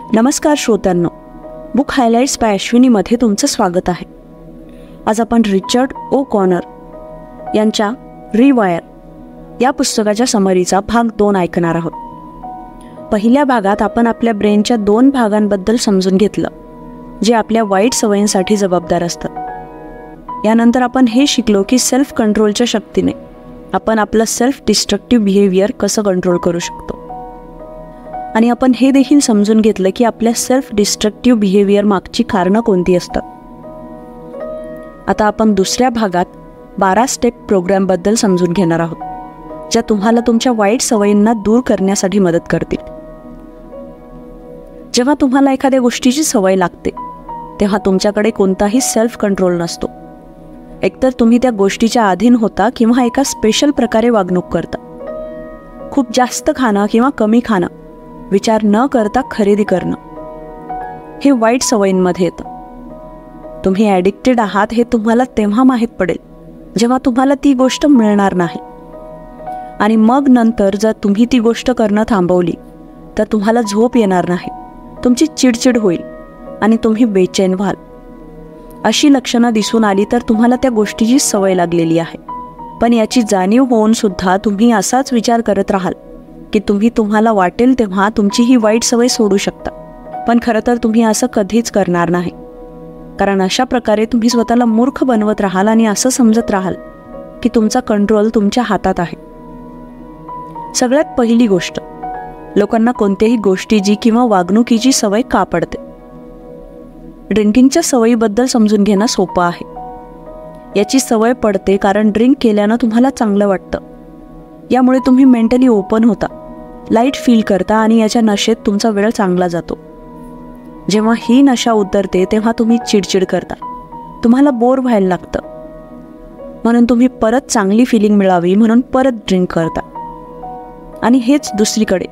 नमस्कार श्रोत्यांनो, book highlights bye अश्विनीमध्ये तुमचं स्वागत आहे. आज आपण रिचर्ड ओ कॉनर यांच्या रिवायर या पुस्तकाच्या समरीचा भाग 2 ऐकणार आहोत. पहिल्या भागात आपण आपल्या ब्रेनच्या 2 भागांबद्दल समजून घेतलं, जे आपल्या वाईट सवयींसाठी जबाबदार असतात. यानंतर आपण हे शिकलो की सेल्फ कंट्रोलच्या शक्तीने आपण आपलं सेल्फ डिस्ट्रक्टिव्ह बिहेवियर कसं कंट्रोल करू शकतो. आणि आपण हे देखील समजून घेतलं की आपल्या सेल्फ डिस्ट्रक्टिव्ह बिहेवियर मागची कारणं कोणती असतात. आता आपण दुसऱ्या भागात 12 स्टेप प्रोग्रामबद्दल समजून घेणार आहोत, ज्या तुम्हाला तुमच्या वाईट सवयींना दूर करण्यासाठी मदत करतील. जेव्हा तुम्हाला एखाद्या गोष्टीची सवय लागते तेव्हा तुमच्याकडे कोणताही सेल्फ कंट्रोल नसतो. एकतर तुम्ही त्या गोष्टीच्या अधीन होता किंवा एका स्पेशल प्रकारे वागणूक करता. खूप जास्त खाणं किंवा कमी खाणं, विचार न करता खरेदी करणं, हे वाईट सवयींमध्ये येतं. तुम्ही ॲडिक्टेड आहात हे तुम्हाला तेव्हा माहीत पडेल जेव्हा तुम्हाला ती गोष्ट मिळणार नाही. आणि मग नंतर जर तुम्ही ती गोष्ट करणं थांबवली तर तुम्हाला झोप येणार नाही, तुमची चिडचिड होईल आणि तुम्ही बेचैन व्हाल. अशी लक्षणं दिसून आली तर तुम्हाला त्या गोष्टीची सवय लागलेली आहे. पण याची जाणीव होऊन सुद्धा तुम्ही असाच विचार करत राहाल की तुम्हाला वाटेल तेव्हा तुमची ही वाईट सवय सोडू शकता. पण खरं तर तुम्ही असं कधीच करणार नाही, कारण अशा प्रकारे तुम्ही स्वतःला मूर्ख बनवत राहाल आणि असं समजत राहाल की तुमचा कंट्रोल तुमच्या हातात आहे. सगळ्यात पहिली गोष्ट, लोकांना कोणत्याही गोष्टीची किंवा वागणुकीची सवय का पडते? ड्रिंकिंगच्या सवयीबद्दल समजून घेणं सोपं आहे. याची सवय पडते कारण ड्रिंक केल्यानं तुम्हाला चांगलं वाटतं. यामुळे तुम्ही मेंटली ओपन होता, लाईट फील करता आणि याच्या नशेत तुमचा वेळ चांगला जातो. जेव्हा ही नशा उतरते तेव्हा तुम्ही चिडचिड करता, तुम्हाला बोर व्हायला लागतं, म्हणून तुम्ही परत चांगली फिलिंग मिळावी म्हणून परत ड्रिंक करता. आणि हेच दुसरीकडे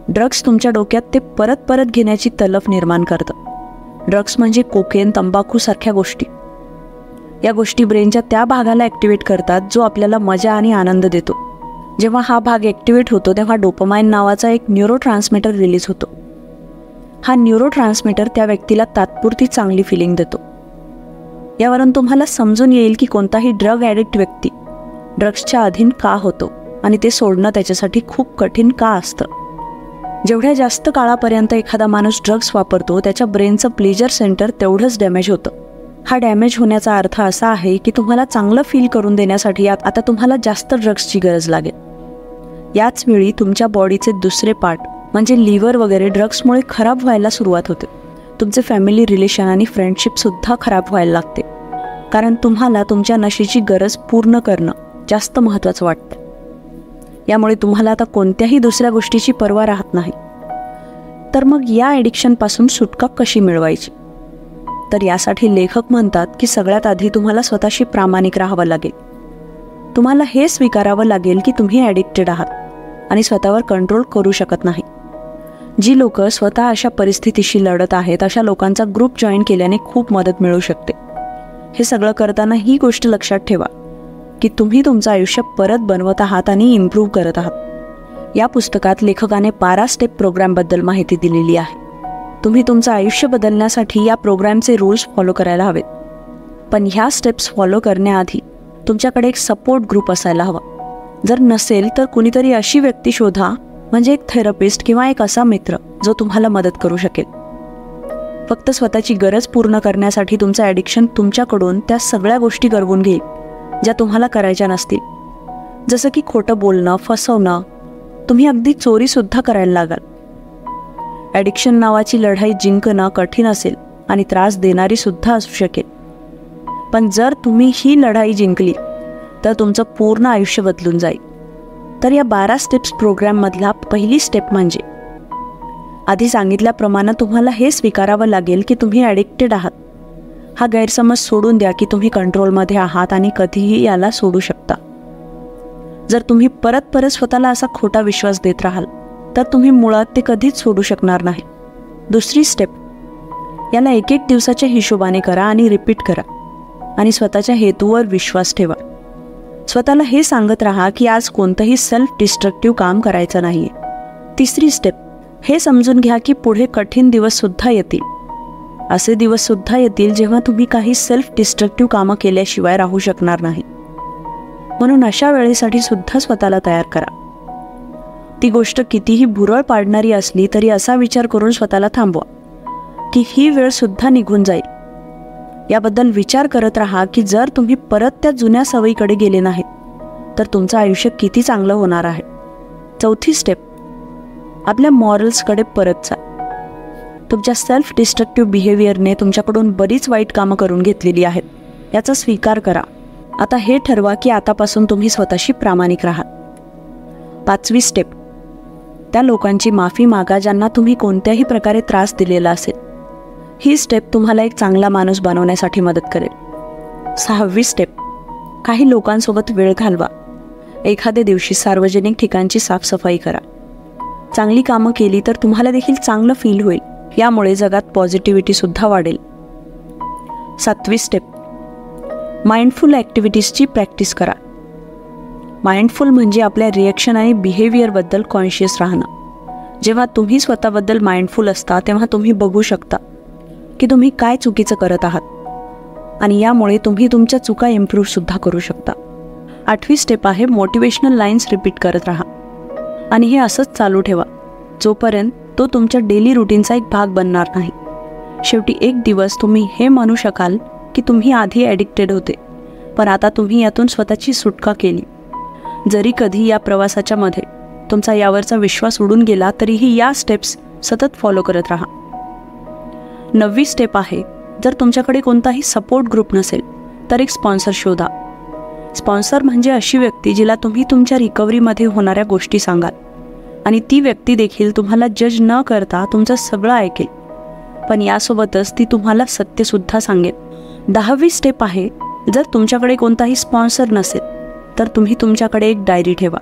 ड्रग्स तुमच्या डोक्यात ते परत परत घेण्याची तलफ निर्माण करतं. ड्रग्स म्हणजे कोकेन, तंबाखू सारख्या गोष्टी. या गोष्टी ब्रेनच्या त्या भागाला ॲक्टिवेट करतात जो आपल्याला मजा आणि आनंद देतो. जेव्हा हा भाग ॲक्टिवेट होतो तेव्हा डोपामाइन नावाचा एक न्यूरोट्रान्समीटर रिलीज होतो. हा न्यूरोट्रान्समीटर त्या व्यक्तीला तात्पुरती चांगली फिलिंग देतो. यावरून तुम्हाला समजून येईल की कोणताही ड्रग ॲडिक्ट व्यक्ती ड्रग्सच्या अधीन का होतो आणि ते सोडणं त्याच्यासाठी खूप कठीण का असतं. जेवढ्या जास्त काळापर्यंत एखादा माणूस ड्रग्स वापरतो त्याच्या ब्रेनचं प्लेजर सेंटर तेवढंच डॅमेज होतं. हा डॅमेज होण्याचा अर्थ असा आहे की तुम्हाला चांगलं फील करून देण्यासाठी आता तुम्हाला जास्त ड्रग्सची गरज लागेल. याच वेळी तुमच्या बॉडीचे दुसरे पार्ट म्हणजे लिव्हर वगैरे ड्रग्समुळे खराब व्हायला सुरुवात होते. तुमचे फॅमिली रिलेशन आणि फ्रेंडशिपसुद्धा खराब व्हायला लागते, कारण तुम्हाला तुमच्या नशेची गरज पूर्ण करणं जास्त महत्त्वाचं वाटतं. यामुळे तुम्हाला आता कोणत्याही दुसऱ्या गोष्टीची पर्वा राहत नाही. तर मग या ॲडिक्शनपासून सुटका कशी मिळवायची? तर यासाठी लेखक म्हणतात की सगळ्यात आधी तुम्हाला स्वतःशी प्रामाणिक राहावं लागेल. तुम्हाला हे स्वीकारावं लागेल की तुम्ही ॲडिक्टेड आहात आणि स्वतःवर कंट्रोल करू शकत नाही. जी लोक स्वतः अशा परिस्थितीशी लढत आहेत अशा लोकांचा ग्रुप जॉईन केल्याने खूप मदत मिळू शकते. हे सगळं करताना ही गोष्ट लक्षात ठेवा की तुम्ही तुमचं आयुष्य परत बनवत आहात आणि इम्प्रूव्ह करत आहात. या पुस्तकात लेखकाने 12 स्टेप प्रोग्रामबद्दल माहिती दिलेली आहे. तुम्ही तुमचं आयुष्य बदलण्यासाठी या प्रोग्रामचे रूल्स फॉलो करायला हवेत. पण ह्या स्टेप्स फॉलो करण्याआधी तुमच्याकडे एक सपोर्ट ग्रुप असायला हवा. जर नसेल तर कुणीतरी अशी व्यक्ती शोधा, म्हणजे एक थेरपिस्ट किंवा एक असा मित्र जो तुम्हाला मदत करू शकेल. फक्त स्वतःची गरज पूर्ण करण्यासाठी तुमचं ॲडिक्शन तुमच्याकडून त्या सगळ्या गोष्टी करवून घेईल ज्या तुम्हाला करायच्या नसतील. जसं की खोटं बोलणं, फसवणं, तुम्ही अगदी चोरीसुद्धा करायला लागाल. ॲडिक्शन नावाची लढाई जिंकणं कठीण असेल आणि त्रास देणारी सुद्धा असू शकेल. पण जर तुम्ही ही लढाई जिंकली तर तुमचं पूर्ण आयुष्य बदलून जाईल. तर या 12 स्टेप्स प्रोग्राममधला पहिली स्टेप म्हणजे आधी सांगितल्याप्रमाणे तुम्हाला हे स्वीकारावं लागेल की तुम्ही ॲडिक्टेड आहात. हा गैरसमज सोडून द्या की तुम्ही कंट्रोलमध्ये आहात आणि कधीही याला सोडू शकता. जर तुम्ही परत स्वतःला असा खोटा विश्वास देत राहाल तर तुम्ही मुळात ते कधीच सोडू शकणार नाही. दुसरी स्टेप, याला 1-1 दिवसाच्या हिशोबाने करा आणि रिपीट करा आणि स्वतःच्या हेतूवर विश्वास ठेवा. स्वतःला हे सांगत राहा की आज कोणतंही सेल्फ डिस्ट्रक्टिव्ह काम करायचं नाही आहे. तिसरी स्टेप, हे समजून घ्या की पुढे कठीण दिवससुद्धा येतील. असे दिवससुद्धा येतील जेव्हा तुम्ही काही सेल्फ डिस्ट्रक्टिव्ह कामं केल्याशिवाय राहू शकणार नाही. म्हणून अशा वेळेसाठी सुद्धा स्वतःला तयार करा. ती गोष्ट कितीही भुरळ पाडणारी असली तरी असा विचार करून स्वतःला थांबवा की ही वेळ सुद्धा निघून जाईल. याबद्दल विचार करत राहा की जर तुम्ही परत त्या जुन्या सवयीकडे गेले नाहीत तर तुमचं आयुष्य किती चांगलं होणार आहे. चौथी स्टेप, आपल्या मॉरल्सकडे परत जा. तुमच्या सेल्फ डिस्ट्रक्टिव्ह बिहेवियरने तुमच्याकडून बरीच वाईट कामं करून घेतलेली आहेत, याचा स्वीकार करा. आता हे ठरवा की आतापासून तुम्ही स्वतःशी प्रामाणिक राहा. पाचवी स्टेप, त्या लोकांची माफी मागा ज्यांना तुम्ही कोणत्याही प्रकारे त्रास दिलेला असेल. ही स्टेप तुम्हाला एक चांगला माणूस बनवण्यासाठी मदत करेल. सहावी स्टेप, काही लोकांसोबत वेळ घालवा. एखाद्या दिवशी सार्वजनिक ठिकाणची साफसफाई करा. चांगली कामं केली तर तुम्हाला देखील चांगलं फील होईल. यामुळे जगात पॉझिटिव्हिटीसुद्धा वाढेल. सातवी स्टेप, माइंडफुल ॲक्टिव्हिटीजची प्रॅक्टिस करा. माइंडफुल म्हणजे आपल्या रिॲक्शन आणि बिहेवियरबद्दल कॉन्शियस राहणं. जेव्हा तुम्ही स्वतःबद्दल माइंडफुल असता तेव्हा तुम्ही बघू शकता की तुम्ही काय चुकीचं करत आहात आणि यामुळे तुम्ही तुमच्या चुका इम्प्रूव्हसुद्धा करू शकता. आठवी स्टेप आहे मोटिवेशनल लाईन्स रिपीट करत राहा आणि हे असंच चालू ठेवा जोपर्यंत तो तुमच्या डेली रुटीनचा एक भाग बनणार नाही. शेवटी एक दिवस तुम्ही हे म्हणू शकाल की तुम्ही आधी ॲडिक्टेड होते पण आता तुम्ही यातून स्वतःची सुटका केली. जरी कधी या प्रवासाच्या मध्ये तुमचा यावरचा विश्वास उडून गेला तरीही या स्टेप्स सतत फॉलो करत राहा. नववी स्टेप आहे, जर तुमच्याकडे कोणताही सपोर्ट ग्रुप नसेल तर एक स्पॉन्सर शोधा. स्पॉन्सर म्हणजे अशी व्यक्ती जिला तुम्ही तुमच्या रिकव्हरीमध्ये होणाऱ्या गोष्टी सांगाल आणि ती व्यक्ती देखील तुम्हाला जज न करता तुमचं सगळं ऐकेल, पण यासोबतच ती तुम्हाला सत्यसुद्धा सांगेल. 10वी स्टेप आहे, जर तुमच्याकडे कोणताही स्पॉन्सर नसेल तर तुम्ही तुमच्याकडे एक डायरी ठेवा.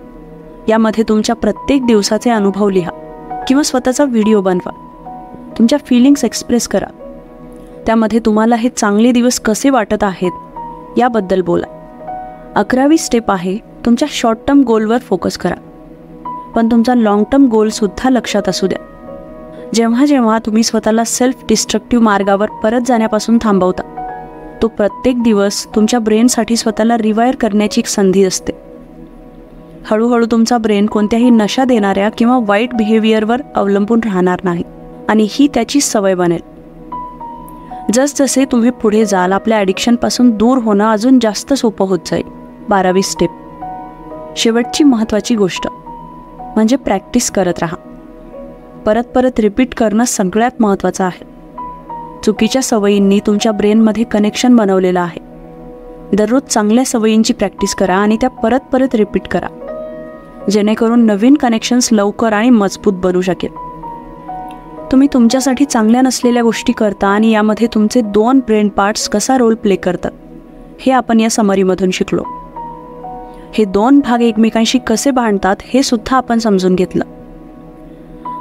यामध्ये तुमच्या प्रत्येक दिवसाचे अनुभव लिहा किंवा स्वतःचा व्हिडिओ बनवा. तुमच्या फीलिंग्स एक्सप्रेस करा. त्यामध्ये तुम्हाला हे चांगले दिवस कसे वाटत आहेत याबद्दल बोला. 11वी स्टेप आहे, तुमच्या शॉर्ट टर्म गोलवर फोकस करा पण तुमचा लॉंग टर्म गोलसुद्धा लक्षात असू द्या. जेव्हा जेव्हा तुम्ही स्वतःला सेल्फ डिस्ट्रक्टिव्ह मार्गावर परत जाण्यापासून थांबवता तो प्रत्येक दिवस तुमच्या ब्रेनसाठी स्वतःला रिवायर करण्याची एक संधी असते. हळूहळू तुमचा ब्रेन कोणत्याही नशा देणाऱ्या किंवा वाईट बिहेवियरवर अवलंबून राहणार नाही आणि ही त्याची सवय बनेल. जसजसे तुम्ही पुढे जाल आपल्या ॲडिक्शनपासून दूर होणं अजून जास्त सोपं होत जाईल. 12वी स्टेप, शेवटची महत्त्वाची गोष्ट म्हणजे प्रॅक्टिस करत राहा. परत परत रिपीट करणं सगळ्यात महत्त्वाचं आहे. चुकीच्या सवयींनी तुमच्या ब्रेनमध्ये कनेक्शन बनवलेलं आहे. दररोज चांगल्या सवयींची प्रॅक्टिस करा आणि त्या परत परत रिपीट करा जेणेकरून नवीन कनेक्शन्स लवकर आणि मजबूत बनू शकेल. तुम्ही तुमच्यासाठी चांगल्या नसलेल्या गोष्टी करता आणि यामध्ये तुमचे 2 ब्रेन पार्ट्स कसा रोल प्ले करतात हे आपण या समरीमधून शिकलो. हे 2 भाग एकमेकांशी कसे भांडतात हे सुद्धा आपण समजून घेतलं.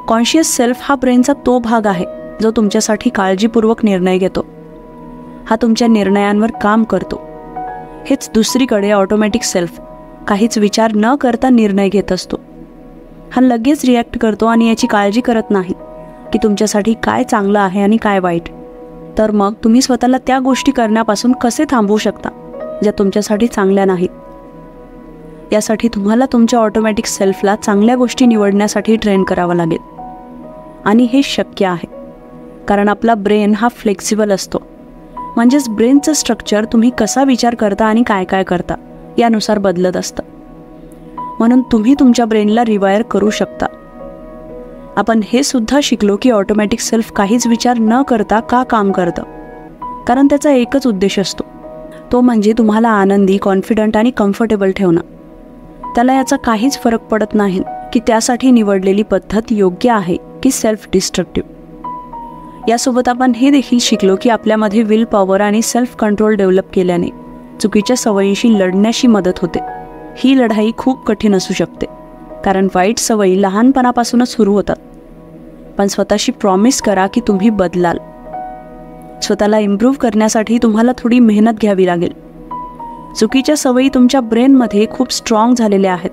कॉन्शियस सेल्फ हा ब्रेनचा तो भाग आहे जो तुमच्यासाठी काळजीपूर्वक निर्णय घेतो. हा तुमच्या निर्णयांवर काम करतो. हेच दुसरीकडे ऑटोमॅटिक सेल्फ काहीच विचार न करता निर्णय घेत असतो. हा लगेच रिॲक्ट करतो आणि याची काळजी करत नाही की तुमच्यासाठी काय चांगलं आहे आणि काय वाईट. तर मग तुम्ही स्वतःला त्या गोष्टी करण्यापासून कसे थांबवू शकता ज्या तुमच्यासाठी चांगल्या नाहीत. यासाठी तुम्हाला तुमच्या ऑटोमॅटिक सेल्फला चांगल्या गोष्टी निवडण्यासाठी ट्रेन करावं लागेल आणि हे शक्य आहे कारण आपला ब्रेन हा फ्लेक्सिबल असतो. म्हणजेच ब्रेनचं स्ट्रक्चर तुम्ही कसा विचार करता आणि काय काय करता यानुसार बदलत असतं. म्हणून तुम्ही तुमच्या ब्रेनला रिवायर करू शकता. आपण हे सुद्धा शिकलो की ऑटोमॅटिक सेल्फ काहीच विचार न करता का काम करतं, कारण त्याचा एकच उद्देश असतो, तो म्हणजे तुम्हाला आनंदी, कॉन्फिडंट आणि कम्फर्टेबल ठेवणं. त्याला याचा काहीच फरक पडत नाही की त्यासाठी निवडलेली पद्धत योग्य आहे की सेल्फ डिस्ट्रक्टिव्ह. यासोबत आपण हे देखील शिकलो की आपल्यामध्ये विल पॉवर आणि सेल्फ कंट्रोल डेव्हलप केल्याने चुकीच्या सवयीशी लढण्याशी मदत होते. ही लढाई खूप कठीण असू शकते कारण वाईट सवयी लहानपणापासूनच सुरू होतात. पण स्वतःशी प्रॉमिस करा की तुम्ही बदलाल. स्वतःला इम्प्रूव्ह करण्यासाठी तुम्हाला थोडी मेहनत घ्यावी लागेल. चुकीच्या सवयी तुमच्या ब्रेनमध्ये खूप स्ट्रॉंग झालेल्या आहेत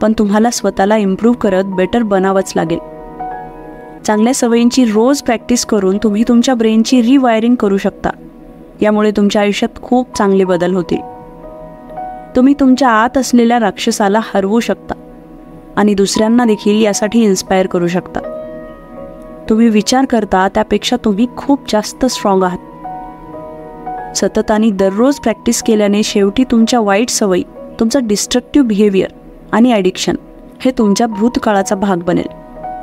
पण तुम्हाला स्वतःला इम्प्रूव्ह करत बेटर बनावंच लागेल. चांगल्या सवयींची रोज प्रॅक्टिस करून तुम्ही तुमच्या ब्रेनची रिवायरिंग करू शकता. यामुळे तुमच्या आयुष्यात खूप चांगले बदल होतील. तुम्ही तुमच्या आत असलेल्या राक्षसाला हरवू शकता आणि दुसऱ्यांना देखील यासाठी इन्स्पायर करू शकता. तुम्ही विचार करता त्यापेक्षा तुम्ही खूप जास्त स्ट्रॉंग आहात. सतत आणि दररोज प्रॅक्टिस केल्याने शेवटी तुमच्या वाईट सवयी, तुमचं डिस्ट्रक्टिव्ह बिहेवियर आणि ॲडिक्शन हे तुमच्या भूतकाळाचा भाग बनेल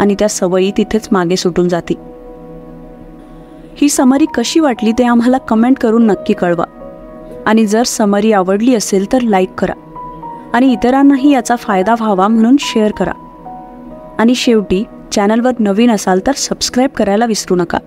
आणि त्या सवयी तिथेच मागे सुटून जातील. ही समरी कशी वाटली ते आम्हाला कमेंट करून नक्की कळवा. आणि जर समरी आवडली असेल तर लाईक करा आणि इतरांनाही याचा फायदा व्हावा म्हणून शेअर करा. आणि शेवटी चॅनलवर नवीन असाल तर सबस्क्राईब करायला विसरू नका.